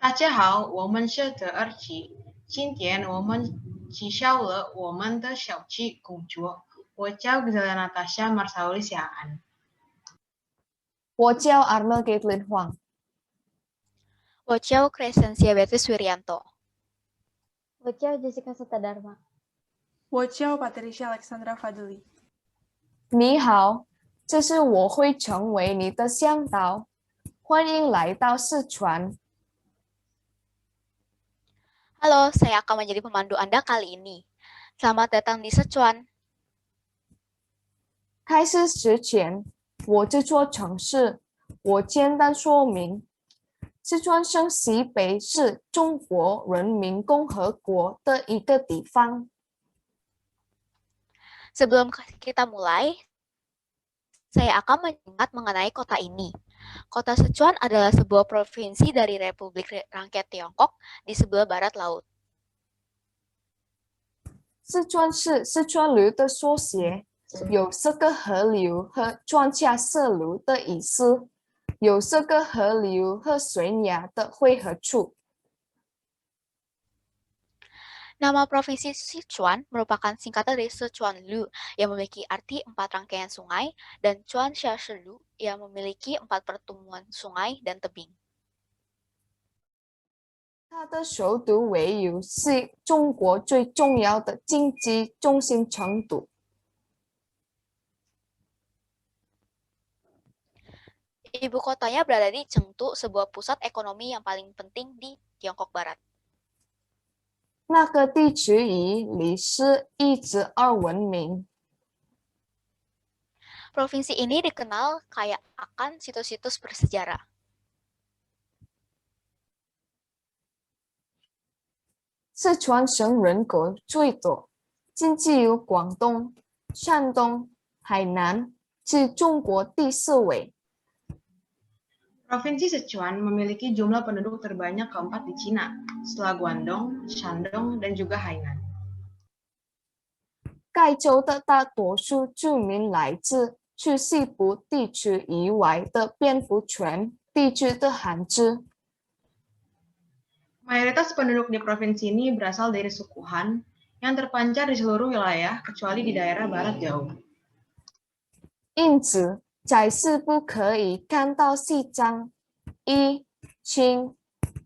大家好，我们是德尔奇。今天我们介绍了我们的小鸡公主。我叫 Gazela Natasha Marsauli Siaan。我叫 Armel Caitlin Huang。我叫 Crescencia Beatrice Wirianto。我叫 Jessica Sutadharma。我叫 Patricia Alexandra Fadli。你好，这是我会成为你的向导。欢迎来到四川。Halo, saya akan menjadi pemandu Anda kali ini. Selamat datang di Sichuan. 开始之前，这座城市，我简单说明。四川省西北是中国人民共和国的一个地方。Sebelum kita mulai, saya akan mengingat mengenai kota ini. Kota Sichuan adalah sebuah provinsi dari Republik Rakyat Tiongkok di sebelah barat laut. 四川是四川流的缩写，有4个河流和庄稼色流的意思，有4个河流和悬崖的汇合处。Nama provinsi Sichuan merupakan singkatan dari Sichuan Lu yang memiliki arti 4 rangkaian sungai dan Chuansha Lu yang memiliki 4 pertemuan sungai dan tebing. 它的首都为由是中国最重要的经济中心成都。Ibu kotanya berada di Chengdu, sebuah pusat ekonomi yang paling penting di Tiongkok Barat. 那个地区以历史一直而闻名。Provinsi ini dikenal kaya akan situs-situs bersejarah. 四川省人口最多，经济由广东、山东、海南至中国第4位。Provinsi Sichuan memiliki jumlah penduduk terbanyak keempat di Cina, setelah Guangdong, Shandong, dan juga Hainan. 该州的大多数居民来自去西部地区以外的蝙蝠泉地区的汉字。Mayoritas penduduk di provinsi ini berasal dari suku Han yang terpancar di seluruh wilayah kecuali di daerah barat jauh. 因此，在西部可以看到西藏、彝、清、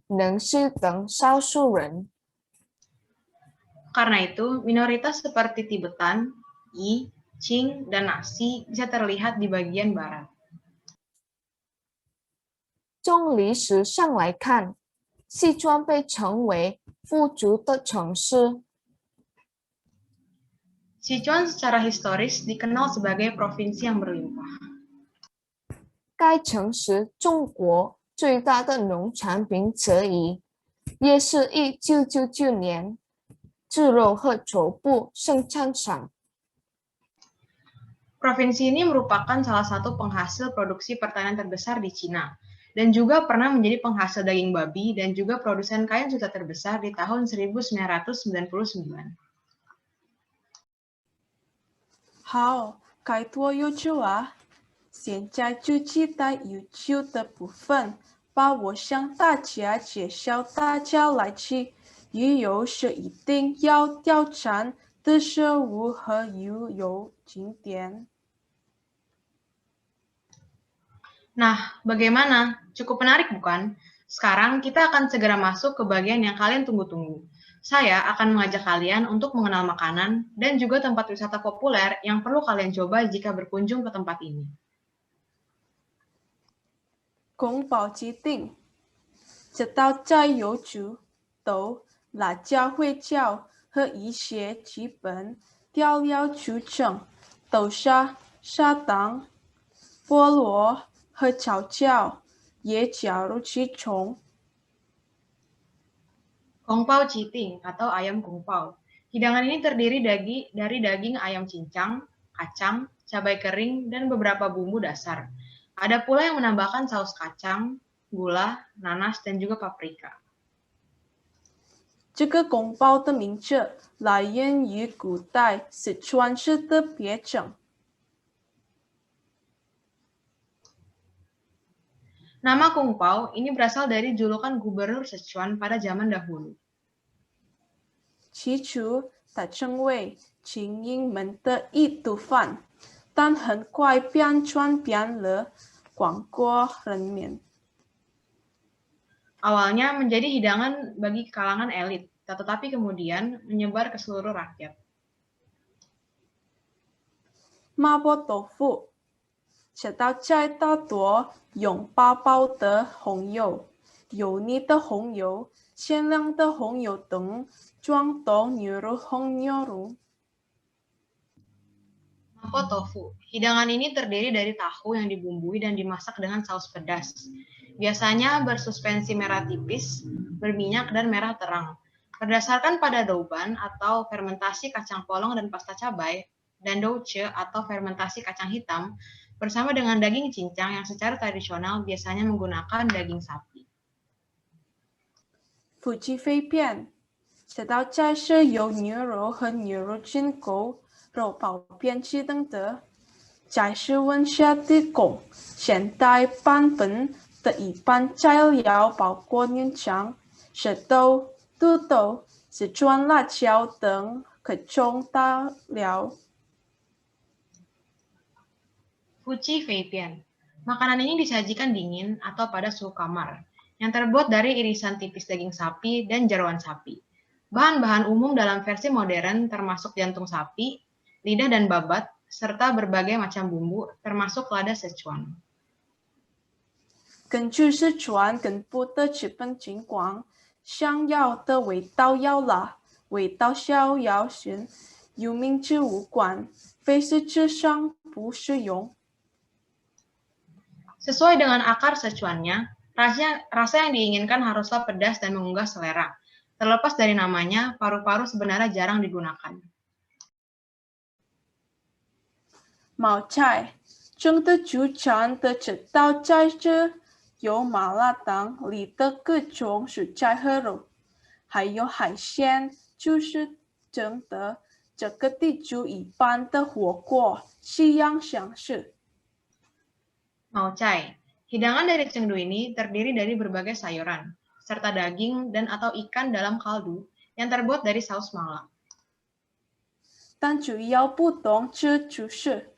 能西等少数人。 Karena itu, minoritas seperti Tibetan, Yi, Qing, dan Nasi bisa terlihat di bagian barat. 从历史上来看，西川被称为富足的城市。 Sichuan secara historis dikenal sebagai provinsi yang berlimpah. 该城是中国最大的农产品之一，也是1999年猪肉和绸布生产厂。 Provinsi ini merupakan salah satu penghasil produksi pertanian terbesar di Cina, dan juga pernah menjadi penghasil daging babi dan juga produsen kain sutra terbesar di tahun 1999. 好，该多有久啊！现在就期待有趣的部分，把我向大家介绍大家来去旅游时一定要挑战的食物和旅游景点。 Nah, bagaimana? Cukup menarik bukan? Sekarang kita akan segera masuk ke bagian yang kalian tunggu-tunggu. Saya akan mengajak kalian untuk mengenal makanan dan juga tempat wisata populer yang perlu kalian coba jika berkunjung ke tempat ini. 宫保鸡丁，这道菜有猪、豆、辣椒烩椒和一些基本调料组成，豆沙、砂糖、菠萝和椒椒也加入其中。 Kungpao Citing atau ayam kungpao. Hidangan ini terdiri dari daging ayam cincang, kacang, cabai kering, dan beberapa bumbu dasar. Ada pula yang menambahkan saus kacang, gula, nanas, dan juga paprika. 这个宫保的名字来源于古代四川市的别称。Nama Kung Pao ini berasal dari julukan gubernur Sichuan pada zaman dahulu. 起初，它成为精英们的一顿饭，但很快便转变了广国人民。 Awalnya menjadi hidangan bagi kalangan elit, tetapi kemudian menyebar ke seluruh rakyat. 麻婆豆腐，这道菜大多用八宝的红油、油腻的红油、鲜亮的红油等装到牛肉红牛肉。 Mapo tofu. Hidangan ini terdiri dari tahu yang dibumbui dan dimasak dengan saus pedas. Biasanya bersuspensi merah tipis, berminyak dan merah terang. Berdasarkan pada douban atau fermentasi kacang polong dan pasta cabai, dan douce atau fermentasi kacang hitam, bersama dengan daging cincang yang secara tradisional biasanya menggunakan daging sapi. 夫妻肺片，这道菜是由牛肉和牛肉筋狗肉包编制成的，菜是温下的工。现代版本的一般材料包括牛肠、石头、土豆、四川辣椒等各种大料。 Fuji Feipian. Makanan ini disajikan dingin atau pada suhu kamar, yang terbuat dari irisan tipis daging sapi dan jeroan sapi. Bahan-bahan umum dalam versi modern termasuk jantung sapi, lidah dan babat, serta berbagai macam bumbu, termasuk lada Sichuan. 根据四川根部的基本情况，想要的味道要辣，味道小要咸，有名之无关，非实质上不适用。 Sesuai dengan akar Sichuannya, rasa yang diinginkan haruslah pedas dan menggugah selera. Terlepas dari namanya, paru-paru sebenarnya jarang digunakan. 冒菜，真的就餐的这道菜是有麻辣烫里的各种蔬菜和肉，还有海鲜，就是真的。这个地主一般的火锅，西洋相似。 Maocai. Hidangan dari Chengdu ini terdiri dari berbagai sayuran, serta daging dan atau ikan dalam kaldu yang terbuat dari saus mala. 但主要不同之就是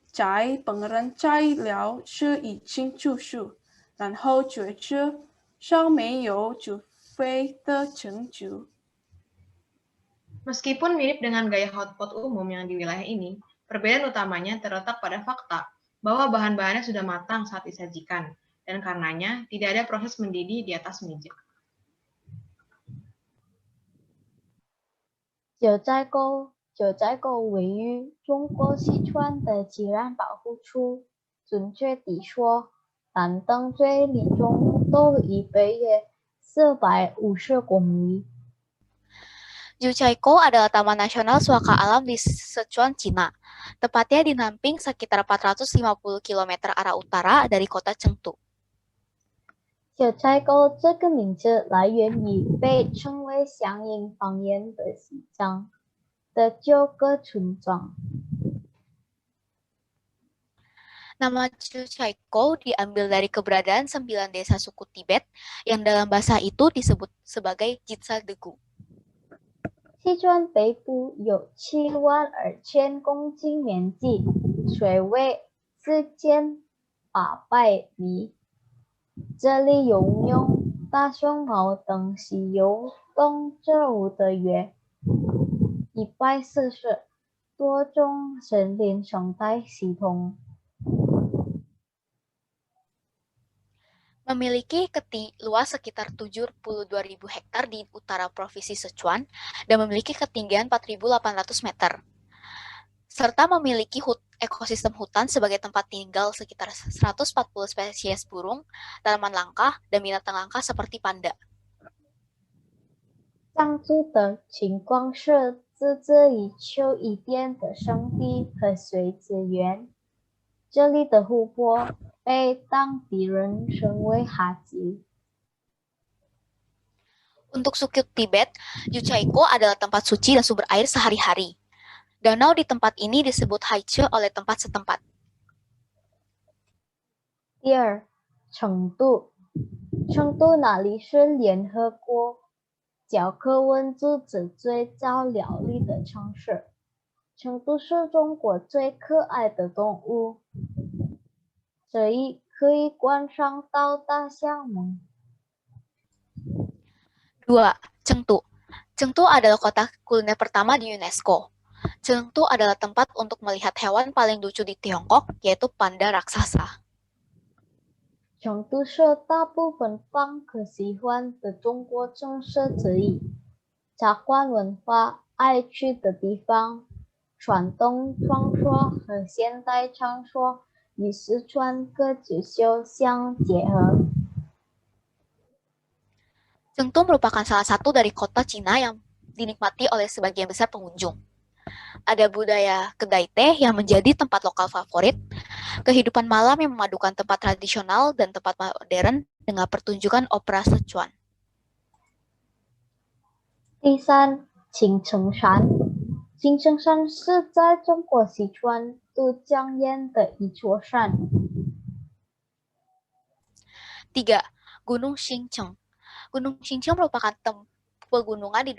在烹饪材料时已经煮熟，然后接着上没有煮沸的程度。 Meskipun mirip dengan gaya hotpot umum yang di wilayah ini, perbedaan utamanya terletak pada fakta bahwa bahan-bahannya sudah matang saat disajikan, dan karenanya tidak ada proses mendidih di atas meja. 九寨沟位于中国四川的自然保护区，准确地说，丹东最里中都以北约450公里。 Jiuzhaigou adalah Taman Nasional Suaka Alam di Sichuan, Cina. Tepatnya di Nanping sekitar 450 km arah utara dari kota Chengdu. 九寨沟这个名字来源于被称为祥云方言的西藏的9个村庄。 Nama Jiuzhaigou diambil dari keberadaan 9 desa suku Tibet yang dalam bahasa itu disebut sebagai Jitsa-degu. 西川北部有72000公顷面积，水位4800米。这里拥有大熊猫等稀有动植物的约140多种森林生态系统。 Memiliki luas sekitar 72.000 hektar di utara Provinsi Sichuan dan memiliki ketinggian 4.800 meter. Serta memiliki ekosistem hutan sebagai tempat tinggal sekitar 140 spesies burung, tanaman langka, dan binatang langka seperti panda. 藏族的情况是自这里丘一点的生地和水资源，这里的湖泊 被当地人称为哈吉。 Untuk suku Tibet, Jiuzhaigou adalah tempat suci dan sumber air sehari-hari. Danau di tempat ini disebut Haiche oleh tempat setempat. 第二，成都，成都那里是联合国教科文组织最早料理的城市。成都是中国最可爱的动物，这里可以观赏到大象吗？ 2. Chengdu. Chengdu adalah kota kuliner pertama di UNESCO. Chengdu adalah tempat untuk melihat hewan paling lucu di Tiongkok, yaitu panda raksasa. 成都是大部分访客喜欢的中国城市之一，茶馆文化爱去的地方，传统传说和现代传说与四川歌剧秀相结合。 Chengdu merupakan salah satu dari kota Cina yang dinikmati oleh sebagian besar pengunjung. Ada budaya kedai teh yang menjadi tempat lokal favorit, kehidupan malam yang memadukan tempat tradisional dan tempat modern dengan pertunjukan opera Sichuan. 第三，青城山。青城山是在中国四川都江堰的一座山。 3. Gunung Xingcheng. Gunung Xingcheng merupakan pegunungan di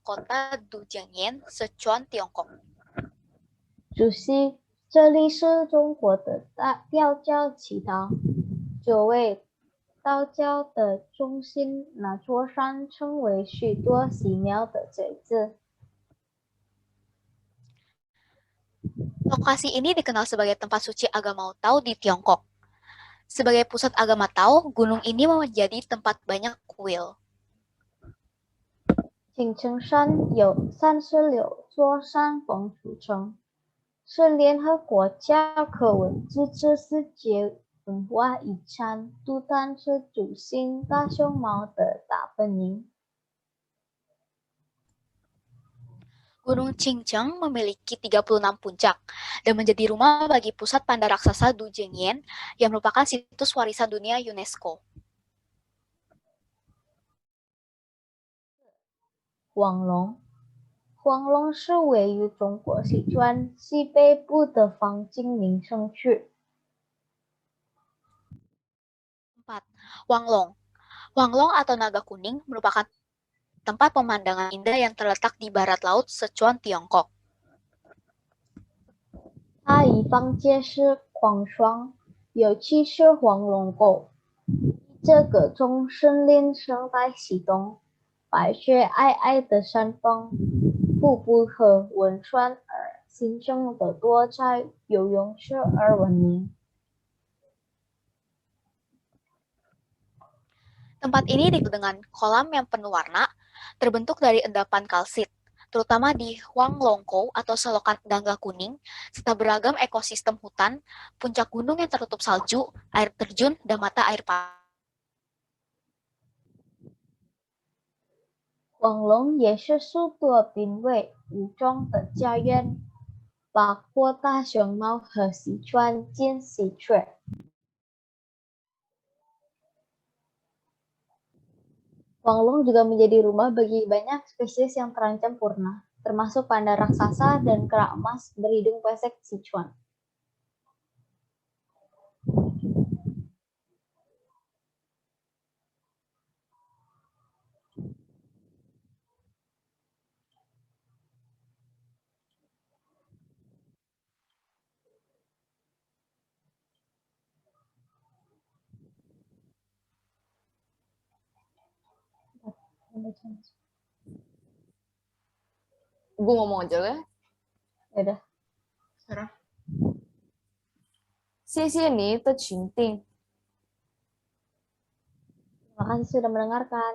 kota Dujiangyan, Sichuan, Tiongkok. 主席，这里是中国的道教祈祷，作为道教的中心，那座山成为许多寺庙的祭祀。 Lokasi ini dikenal sebagai tempat suci agama Tao di Tiongkok. Sebagai pusat agama Tao, gunung ini menjadi tempat banyak kuil. 青城山由36座山峰组成，是联合国教科文组织世界文化遗产杜丹是主星大熊猫的大本营。 Gunung Xingcheng memiliki 36 puncak dan menjadi rumah bagi pusat panda raksasa Dujiangyan yang merupakan situs warisan dunia UNESCO. 黄龙，黄龙是位于中国四川西北部的风景名胜区。 4. Wanglong. Wanglong atau naga kuning merupakan tempat pemandangan indah yang terletak di barat laut Sichuan, Tiongkok. 它以方结是狂霜，尤其是黄龙沟，这个从森林生态系统、白雪皑皑的山峰、瀑布和温泉而形成的多彩游泳池而闻名。 Tempat ini dikenal dengan kolam yang penuh warna, terbentuk dari endapan kalsit, terutama di Huanglongkou atau selokan naga kuning, serta beragam ekosistem hutan, puncak gunung yang tertutup salju, air terjun, dan mata air panas. 黄龙也是数多濒危物种的家园，包括大熊猫和四川金丝雀。 Wanglong juga menjadi rumah bagi banyak spesies yang terancam punah, termasuk panda raksasa dan kera emas berhidung pesek Sichuan. Gue ngomong aja lah. Yaudah. Sarah. 谢谢你的倾听。 Terima kasih sudah mendengarkan.